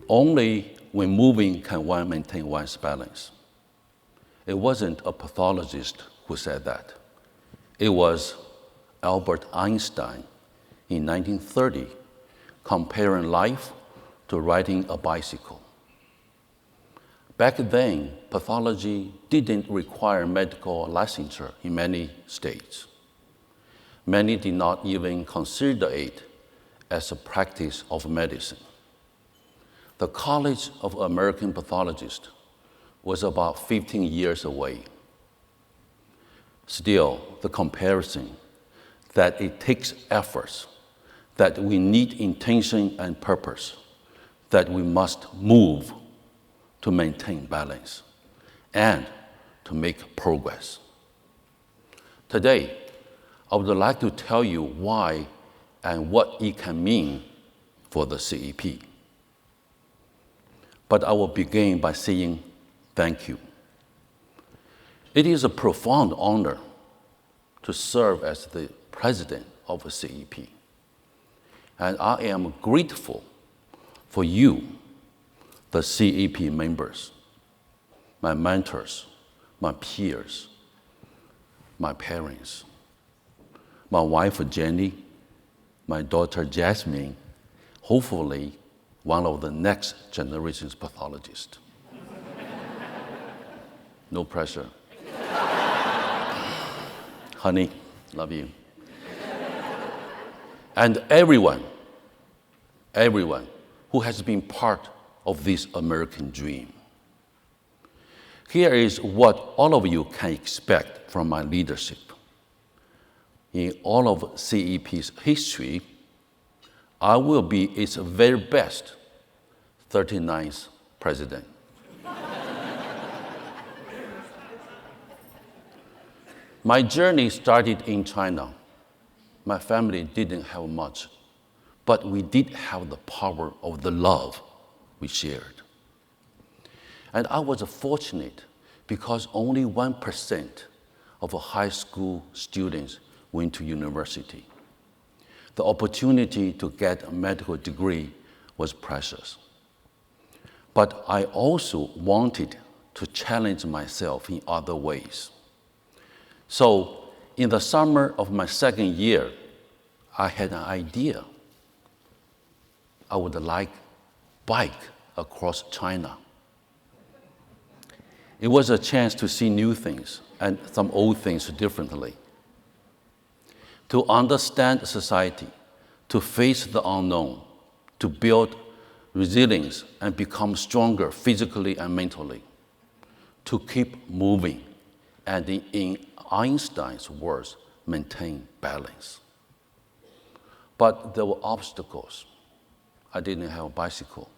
Only when moving can one maintain one's balance. It wasn't a pathologist who said that. It was Albert Einstein in 1930 comparing life to riding a bicycle. Back then, pathology didn't require medical licensure in many states. Many did not even consider it as a practice of medicine. The College of American Pathologists was about 15 years away. Still, the comparison that it takes efforts, that we need intention and purpose, that we must move to maintain balance and to make progress. Today, I would like to tell you why and what it can mean for the CEP. But I will begin by saying thank you. It is a profound honor to serve as the president of a CEP. And I am grateful for you, the CEP members, my mentors, my peers, my parents, my wife Jenny, my daughter Jasmine, hopefully one of the next generation's pathologists. No pressure. Honey, love you. And everyone who has been part of this American dream. Here is what all of you can expect from my leadership. In all of CEP's history, I will be its very best 39th president. My journey started in China. My family didn't have much, but we did have the power of the love we shared. And I was fortunate because only 1% of high school students went to university. The opportunity to get a medical degree was precious. But I also wanted to challenge myself in other ways. So in the summer of my second year, I had an idea. I would like bike across China. It was a chance to see new things and some old things differently. To understand society, to face the unknown, to build resilience and become stronger physically and mentally, to keep moving, and in Einstein's words, maintain balance. But there were obstacles. I didn't have a bicycle.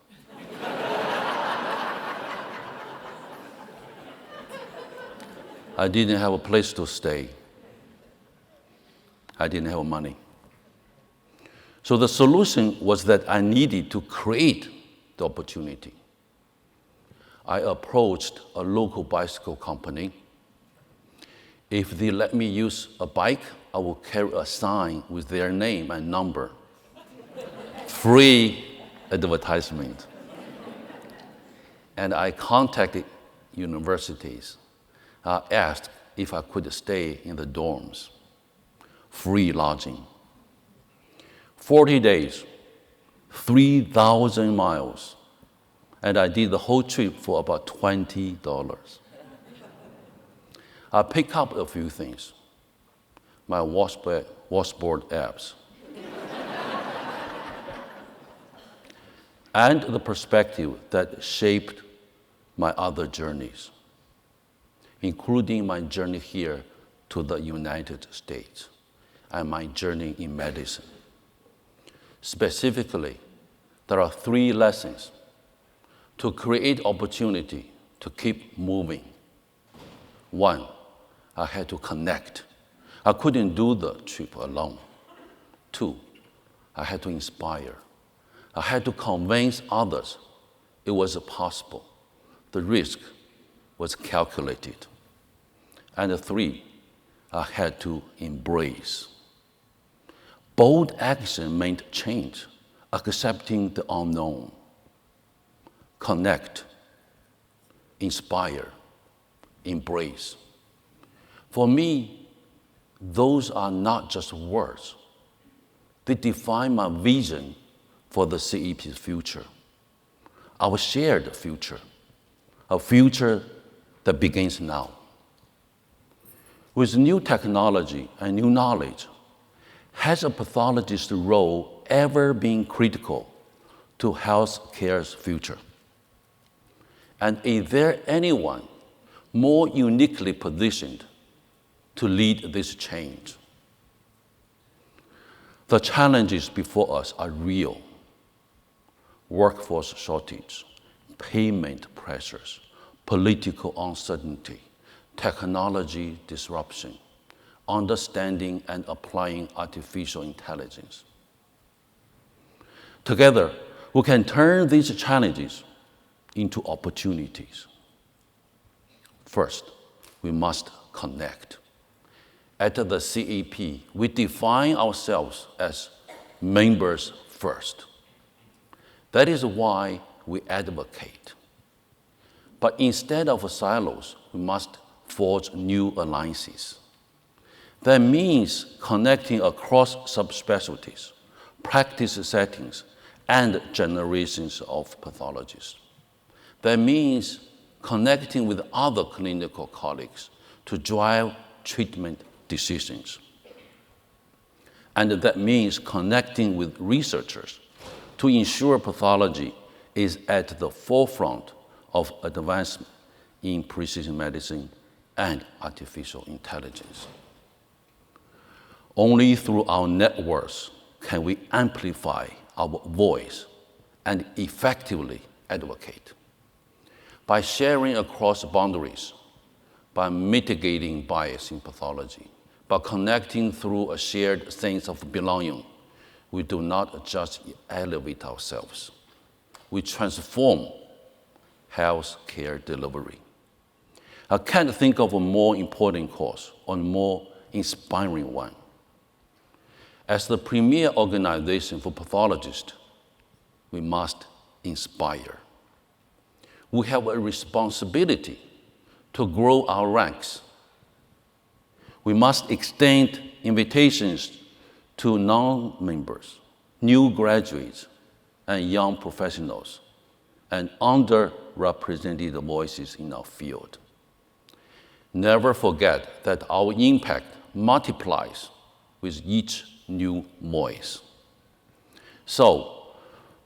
I didn't have a place to stay. I didn't have money. So the solution was that I needed to create the opportunity. I approached a local bicycle company. If they let me use a bike, I will carry a sign with their name and number. Free advertisement. And I contacted universities. I asked if I could stay in the dorms. Free lodging. 40 days, 3,000 miles, and I did the whole trip for about $20. I picked up a few things. My washboard abs. And the perspective that shaped my other journeys, including my journey here to the United States and my journey in medicine. Specifically, there are 3 lessons to create opportunity to keep moving. 1, I had to connect. I couldn't do the trip alone. 2, I had to inspire. I had to convince others it was possible. The risk was calculated. And 3, I had to embrace. Bold action meant change, accepting the unknown. connect, inspire, embrace. For me, those are not just words. They define my vision for the CEP's future, our shared future, a future that begins now. With new technology and new knowledge, has a pathologist's role ever been critical to health care's future? And is there anyone more uniquely positioned to lead this change? The challenges before us are real. Workforce shortage, payment pressures, political uncertainty, technology disruption, understanding and applying artificial intelligence. Together, we can turn these challenges into opportunities. First, we must connect. At the CEP, we define ourselves as members first. That is why we advocate. But instead of silos, we must forge new alliances. That means connecting across subspecialties, practice settings, and generations of pathologists. That means connecting with other clinical colleagues to drive treatment decisions. And that means connecting with researchers to ensure pathology is at the forefront of advancement in precision medicine and artificial intelligence. Only through our networks can we amplify our voice and effectively advocate. By sharing across boundaries, by mitigating bias in pathology, by connecting through a shared sense of belonging, we do not just elevate ourselves. We transform health care delivery. I can't think of a more important cause or more inspiring one. As the premier organization for pathologists, we must inspire. We have a responsibility to grow our ranks. We must extend invitations to non-members, new graduates, and young professionals, and underrepresented voices in our field. Never forget that our impact multiplies with each new voice. So,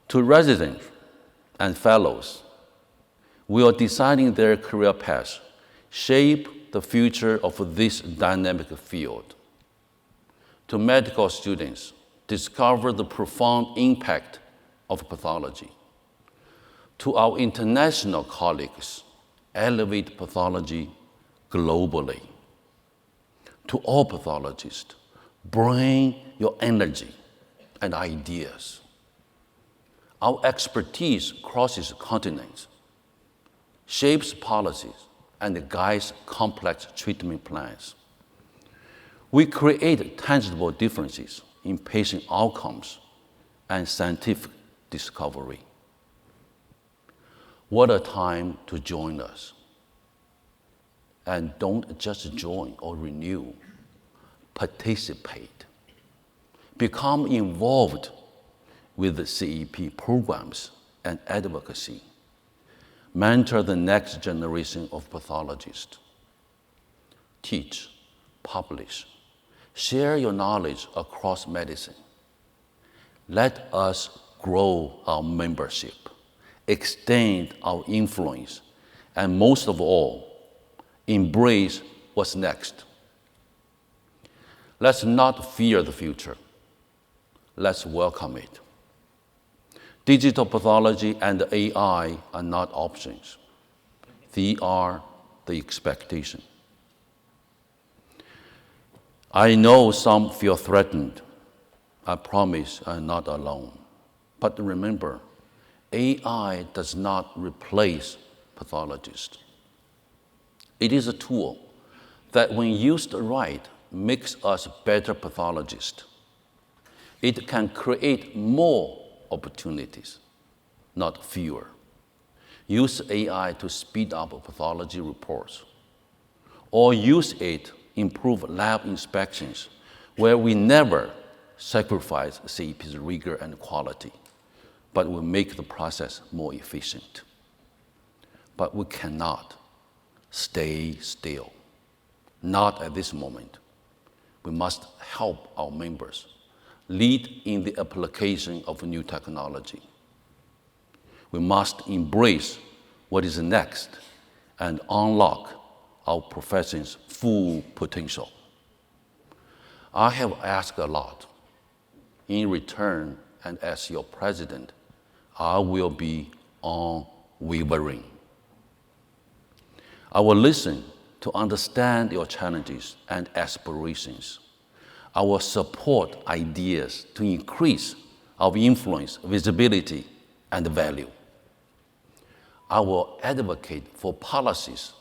to residents and fellows, we are deciding their career paths, shape the future of this dynamic field. To medical students, discover the profound impact of pathology. To our international colleagues, elevate pathology globally. To all pathologists, bring your energy and ideas. Our expertise crosses continents, shapes policies, and guides complex treatment plans. We create tangible differences in patient outcomes and scientific discovery. What a time to join us. And don't just join or renew, participate. Become involved with the CEP programs and advocacy. Mentor the next generation of pathologists. Teach, publish, share your knowledge across medicine. Let us grow our membership, extend our influence, and most of all, embrace what's next. Let's not fear the future. Let's welcome it. Digital pathology and AI are not options. They are the expectation. I know some feel threatened. I promise I'm not alone. But remember, AI does not replace pathologists. It is a tool that, when used right, makes us better pathologists. It can create more opportunities, not fewer. use AI to speed up pathology reports, or use it to improve lab inspections where we never sacrifice CEP's rigor and quality, but will make the process more efficient. But we cannot stay still, not at this moment. We must help our members lead in the application of new technology. We must embrace what is next and unlock our profession's full potential. I have asked a lot. In return, and as your president, I will be unwavering. I will listen to understand your challenges and aspirations. I will support ideas to increase our influence, visibility, and value. I will advocate for policies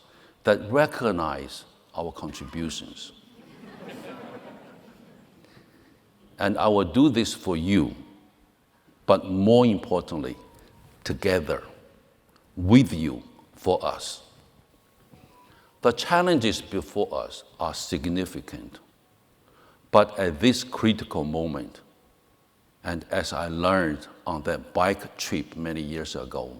that recognize our contributions. And I will do this for you, but more importantly, together, with you, for us. The challenges before us are significant, but at this critical moment, and as I learned on that bike trip many years ago,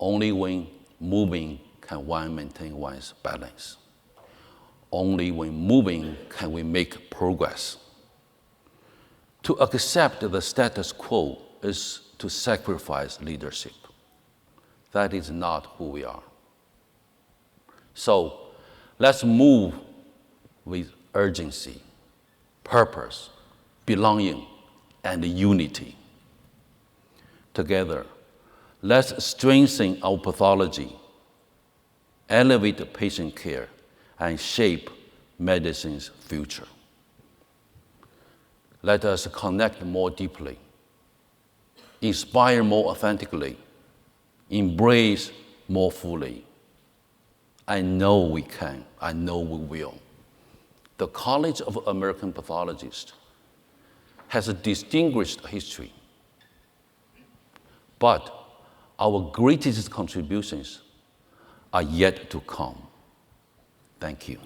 only when moving can one maintain one's balance. Only when moving can we make progress. To accept the status quo is to sacrifice leadership. That is not who we are. So let's move with urgency, purpose, belonging, and unity. Together, let's strengthen our pathology, elevate patient care, and shape medicine's future. Let us connect more deeply, inspire more authentically, embrace more fully. I know we can. I know we will. The College of American Pathologists has a distinguished history, but our greatest contributions are yet to come. Thank you.